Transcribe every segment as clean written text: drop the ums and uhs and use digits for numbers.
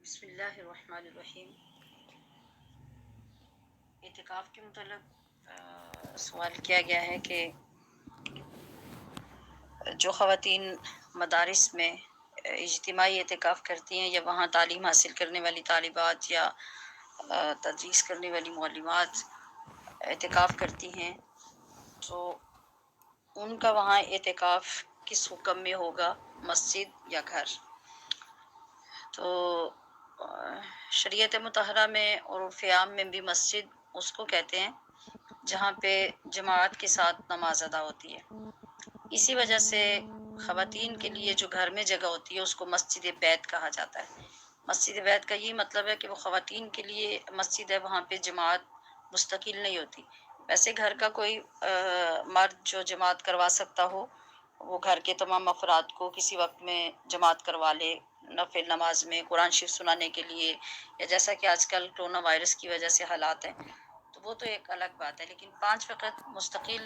बिस्मिल्लाहिर्रहमानिर्रहीम। इतिकाफ़ के मुतल्लिक़ सवाल किया गया है कि जो ख़वातीन मदारिस में इज्तिमाई इतिकाफ़ करती हैं या वहाँ तालीम हासिल करने वाली तालिबात या तदरीस करने वाली मुअल्लिमात इतिकाफ़ करती हैं तो उनका वहाँ इतिकाफ़ किस हुक्म में होगा, मस्जिद या घर। तो शरीयत मुतहरा में और उर्फ़ आम में भी मस्जिद उसको कहते हैं जहाँ पे जमात के साथ नमाज अदा होती है। इसी वजह से ख़वातीन के लिए जो घर में जगह होती है उसको मस्जिद बैत कहा जाता है। मस्जिद बैत का ये मतलब है कि वो ख़वातीन के लिए मस्जिद है, वहाँ पे जमात मुस्तकिल नहीं होती। वैसे घर का कोई मर्द जो जमात करवा सकता हो वो घर के तमाम अफराद को किसी वक्त में जमात करवा ले, नफिल नमाज में कुरान शरीफ सुनाने के लिए, या जैसा कि आजकल कोरोना वायरस की वजह से हालात हैं तो वो तो एक अलग बात है। लेकिन 5 वक़्त मुस्तकिल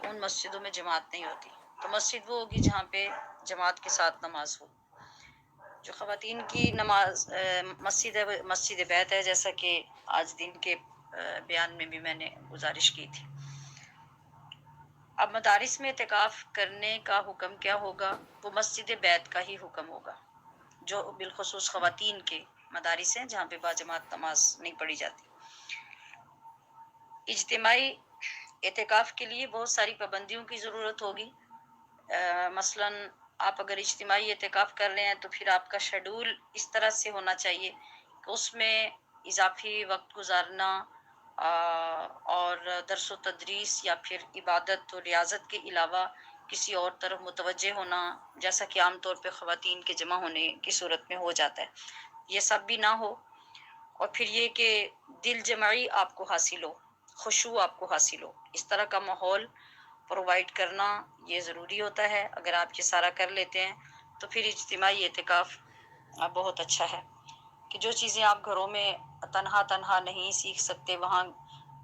उन मस्जिदों में जमात नहीं होती। तो मस्जिद वो होगी जहाँ पे जमात के साथ नमाज हो। जो ख़वातीन की नमाज मस्जिद है वो मस्जिद बैत है, जैसा कि आज दिन के बयान में भी मैंने गुजारिश की थी। अब मदारिस में इतिकाफ़ करने का हुक्म क्या होगा, वो मस्जिद बैत का ही हुक्म होगा, जो बिलखुसूस ख़वातीन के मदारिस हैं जहाँ पे बाजमात नमाज नहीं पढ़ी जाती। इज्तिमाई इतिकाफ़ के लिए बहुत सारी पाबंदियों की ज़रूरत होगी। मसलन आप अगर इज्तिमाई इतिकाफ़ कर रहे हैं तो फिर आपका शेड्यूल इस तरह से होना चाहिए कि उसमें इजाफी वक्त गुजारना और दर्स व तदरीस या फिर इबादत और रियाजत के अलावा किसी और तरफ मुतवज्जे होना, जैसा कि आम तौर पे ख़वातीन के जमा होने की सूरत में हो जाता है, ये सब भी ना हो। और फिर ये कि दिल जमाई आपको हासिल हो, खुशू आपको हासिल हो, इस तरह का माहौल प्रोवाइड करना ये ज़रूरी होता है। अगर आप ये सारा कर लेते हैं तो फिर इज्तिमाई एतिकाफ़ बहुत अच्छा है कि जो चीज़ें आप घरों में तन्हा तन्हा नहीं सीख सकते, वहाँ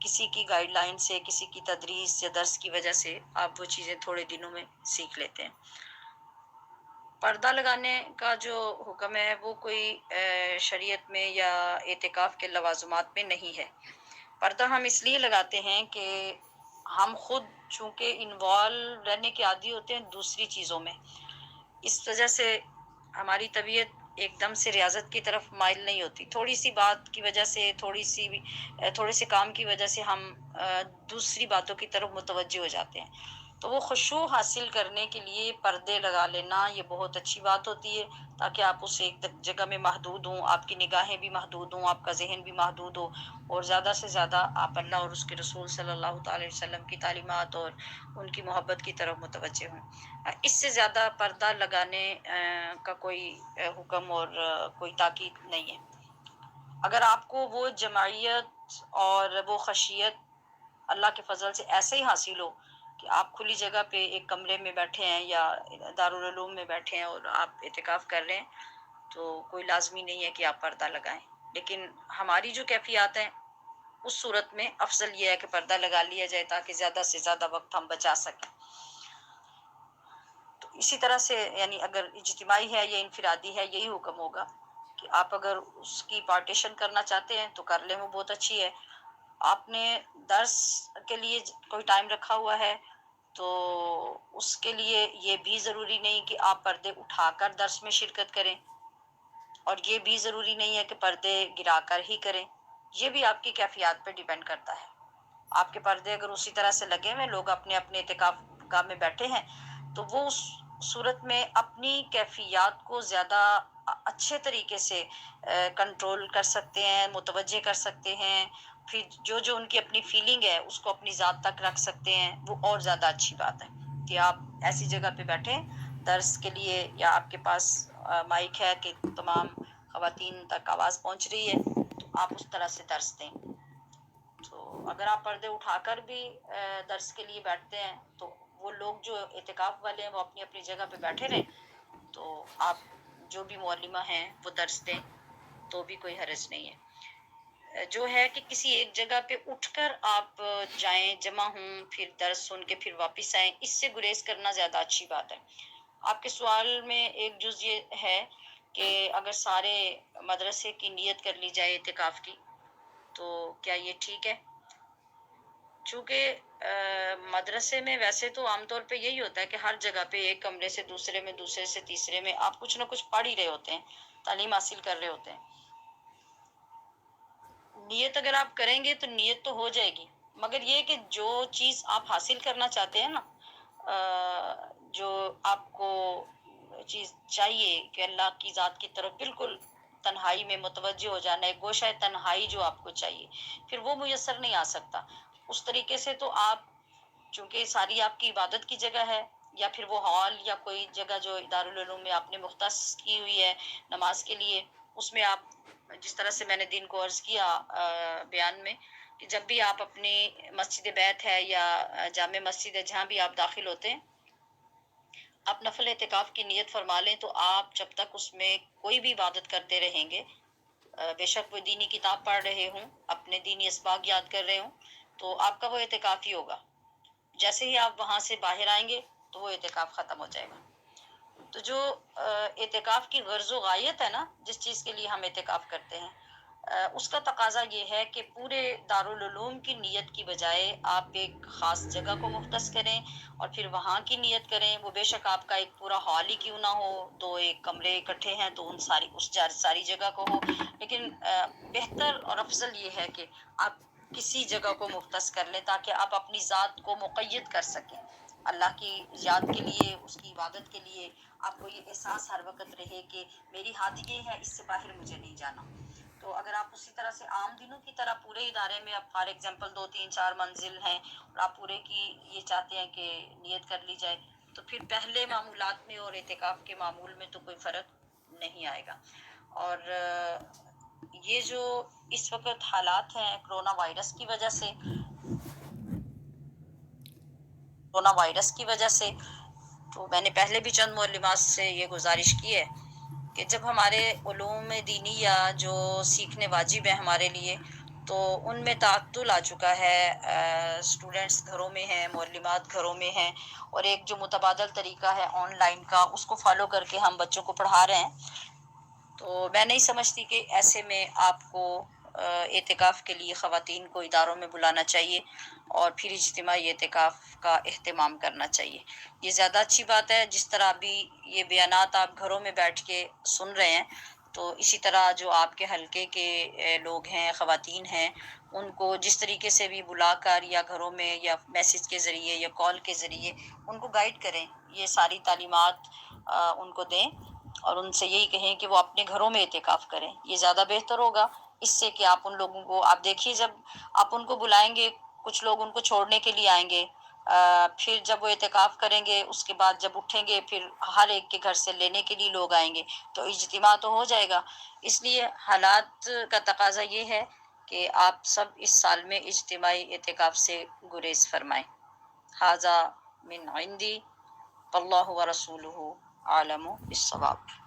किसी की गाइडलाइन से, किसी की तदरीस या दर्स की वजह से आप वो चीज़ें थोड़े दिनों में सीख लेते हैं। पर्दा लगाने का जो हुक्म है वो कोई शरीयत में या एतिकाफ़ के लवाज़िमात में नहीं है। पर्दा हम इसलिए लगाते हैं कि हम खुद चूँकि इन्वॉल्व रहने के आदी होते हैं दूसरी चीज़ों में, इस वजह से हमारी तबीयत एकदम से रियाजत की तरफ माइल नहीं होती। थोड़ी सी बात की वजह से, थोड़े से काम की वजह से हम दूसरी बातों की तरफ मुतवज्जे हो जाते हैं। तो वो खुशू हासिल करने के लिए पर्दे लगा लेना ये बहुत अच्छी बात होती है, ताकि आप उस एक जगह में महदूद हों, आपकी निगाहें भी महदूद हों, आपका जहन भी महदूद हो और ज़्यादा से ज़्यादा आप अल्लाह और उसके रसूल सल्लल्लाहु अलैहि वसल्लम की तालीमात और उनकी मोहब्बत की तरफ मुतवज्जे हों। इससे ज़्यादा पर्दा लगाने का कोई हुक्म और कोई ताकीद नहीं है। अगर आपको वो जमायत और वो खशियत अल्लाह के फजल से ऐसे ही हासिल हो कि आप खुली जगह पे एक कमरे में बैठे हैं या दारुल उलूम में बैठे हैं और आप इतिकाफ़ कर रहे हैं, तो कोई लाजमी नहीं है कि आप पर्दा लगाएं। लेकिन हमारी जो कैफियत हैं उस सूरत में अफजल ये है कि पर्दा लगा लिया जाए ताकि ज़्यादा से ज़्यादा वक्त हम बचा सकें। तो इसी तरह से यानी अगर इज्तिमाई है या इनफिरादी है, यही हुक्म होगा कि आप अगर उसकी पार्टीशन करना चाहते हैं तो कर लें, वो बहुत अच्छी है। आपने दर्स के लिए कोई टाइम रखा हुआ है तो उसके लिए ये भी ज़रूरी नहीं कि आप पर्दे उठाकर दर्स में शिरकत करें, और ये भी ज़रूरी नहीं है कि पर्दे गिराकर ही करें। ये भी आपकी कैफियत पे डिपेंड करता है। आपके पर्दे अगर उसी तरह से लगे हुए, लोग अपने अपने इतिकाफ गाह में बैठे हैं, तो वो उस सूरत में अपनी कैफियत को ज़्यादा अच्छे तरीके से कंट्रोल कर सकते हैं, मुतवज्जे कर सकते हैं। फिर जो जो उनकी अपनी फीलिंग है उसको अपनी ज़ात तक रख सकते हैं, वो और ज़्यादा अच्छी बात है कि आप ऐसी जगह पे बैठें दर्स के लिए, या आपके पास माइक है कि तमाम ख़वातीन तक आवाज़ पहुंच रही है तो आप उस तरह से दर्स दें। तो अगर आप पर्दे उठाकर भी दर्स के लिए बैठते हैं तो वो लोग जो एतिकाफ वाले हैं वो अपनी अपनी जगह पे बैठे रहें, तो आप जो भी मौलिमा हैं वो दर्स दें तो भी कोई हर्ज नहीं है। जो है कि किसी एक जगह पे उठकर आप जाएं, जमा हों, फिर दर्स सुन के फिर वापस आएं, इससे गुरेज करना ज़्यादा अच्छी बात है। आपके सवाल में एक जुज़ ये है کہ اگر سارے مدرسے کی نیت کر لی جائے اعتکاف کی تو کیا یہ ٹھیک ہے؟ چونکہ مدرسے میں ویسے تو عام طور پہ یہی ہوتا ہے کہ ہر جگہ پہ ایک کمرے سے دوسرے میں، دوسرے سے تیسرے میں آپ کچھ نہ کچھ پڑھ ہی رہے ہوتے ہیں، تعلیم حاصل کر رہے ہوتے ہیں۔ نیت اگر آپ کریں گے تو نیت تو ہو جائے گی، مگر یہ کہ جو چیز آپ حاصل کرنا چاہتے ہیں نا، جو آپ کو چیز چاہیے کہ اللہ کی ذات کی طرف بالکل تنہائی میں متوجہ ہو جانا ہے، گوشہ تنہائی جو آپ کو چاہیے، پھر وہ میسر نہیں آ سکتا۔ اس طریقے سے تو آپ، چونکہ ساری آپ کی عبادت کی جگہ ہے، یا پھر وہ ہال یا کوئی جگہ جو دارالعلوم میں آپ نے مختص کی ہوئی ہے نماز کے لیے، اس میں آپ، جس طرح سے میں نے دین کو عرض کیا بیان میں، کہ جب بھی آپ اپنی مسجد بیت ہے یا جامع مسجد ہے جہاں بھی آپ داخل ہوتے ہیں، آپ نفل اعتکاف کی نیت فرما لیں، تو آپ جب تک اس میں کوئی بھی عبادت کرتے رہیں گے، بے شک وہ دینی کتاب پڑھ رہے ہوں، اپنے دینی اسباق یاد کر رہے ہوں، تو آپ کا وہ اعتکاف ہی ہوگا۔ جیسے ہی آپ وہاں سے باہر آئیں گے تو وہ اعتکاف ختم ہو جائے گا۔ تو جو اعتکاف کی غرض و غایت ہے نا، جس چیز کے لیے ہم اعتکاف کرتے ہیں، اس کا تقاضا یہ ہے کہ پورے دارالعلوم کی نیت کی بجائے آپ ایک خاص جگہ کو مختص کریں اور پھر وہاں کی نیت کریں۔ وہ بے شک آپ کا ایک پورا ہال ہی کیوں نہ ہو، دو ایک کمرے اکٹھے ہیں تو ان ساری جگہ کو ہو، لیکن بہتر اور افضل یہ ہے کہ آپ کسی جگہ کو مختص کر لیں تاکہ آپ اپنی ذات کو مقید کر سکیں۔ اللہ کی یاد کے لیے، اس کی عبادت کے لیے آپ کو یہ احساس ہر وقت رہے کہ میری حد یہ ہے، اس سے باہر مجھے نہیں جانا۔ تو اگر آپ اسی طرح سے عام دنوں کی طرح پورے ادارے میں، اب فار ایگزامپل 2 3 4 منزل ہیں اور آپ پورے کی یہ چاہتے ہیں کہ نیت کر لی جائے، تو پھر پہلے معمولات میں اور اعتکاف کے معمول میں تو کوئی فرق نہیں آئے گا۔ اور یہ جو اس وقت حالات ہیں کرونا وائرس کی وجہ سے، تو میں نے پہلے بھی چند معلمات سے یہ گزارش کی ہے کہ جب ہمارے علوم دینی یا جو سیکھنے واجب ہیں ہمارے لیے، تو ان میں تعطل آ چکا ہے، اسٹوڈنٹس گھروں میں ہیں، معلمات گھروں میں ہیں، اور ایک جو متبادل طریقہ ہے آن لائن کا، اس کو فالو کر کے ہم بچوں کو پڑھا رہے ہیں۔ تو میں نہیں سمجھتی کہ ایسے میں آپ کو اعتکاف کے لیے خواتین کو اداروں میں بلانا چاہیے اور پھر اجتماعی اعتکاف کا اہتمام کرنا چاہیے۔ یہ زیادہ اچھی بات ہے۔ جس طرح ابھی یہ بیانات آپ گھروں میں بیٹھ کے سن رہے ہیں، تو اسی طرح جو آپ کے حلقے کے لوگ ہیں، خواتین ہیں، ان کو جس طریقے سے بھی بلا کر یا گھروں میں یا میسج کے ذریعے یا کال کے ذریعے ان کو گائیڈ کریں، یہ ساری تعلیمات ان کو دیں، اور ان سے یہی کہیں کہ وہ اپنے گھروں میں اعتکاف کریں۔ یہ زیادہ بہتر ہوگا اس سے کہ آپ ان لوگوں کو، آپ دیکھیے جب آپ ان کو بلائیں گے، کچھ لوگ ان کو چھوڑنے کے لیے آئیں گے، پھر جب وہ اعتکاف کریں گے، اس کے بعد جب اٹھیں گے پھر ہر ایک کے گھر سے لینے کے لیے لوگ آئیں گے، تو اجتماع تو ہو جائے گا۔ اس لیے حالات کا تقاضا یہ ہے کہ آپ سب اس سال میں اجتماعی اعتکاف سے گریز فرمائیں۔ ھذا من عندی واللہ ورسولہ عالم بالصواب۔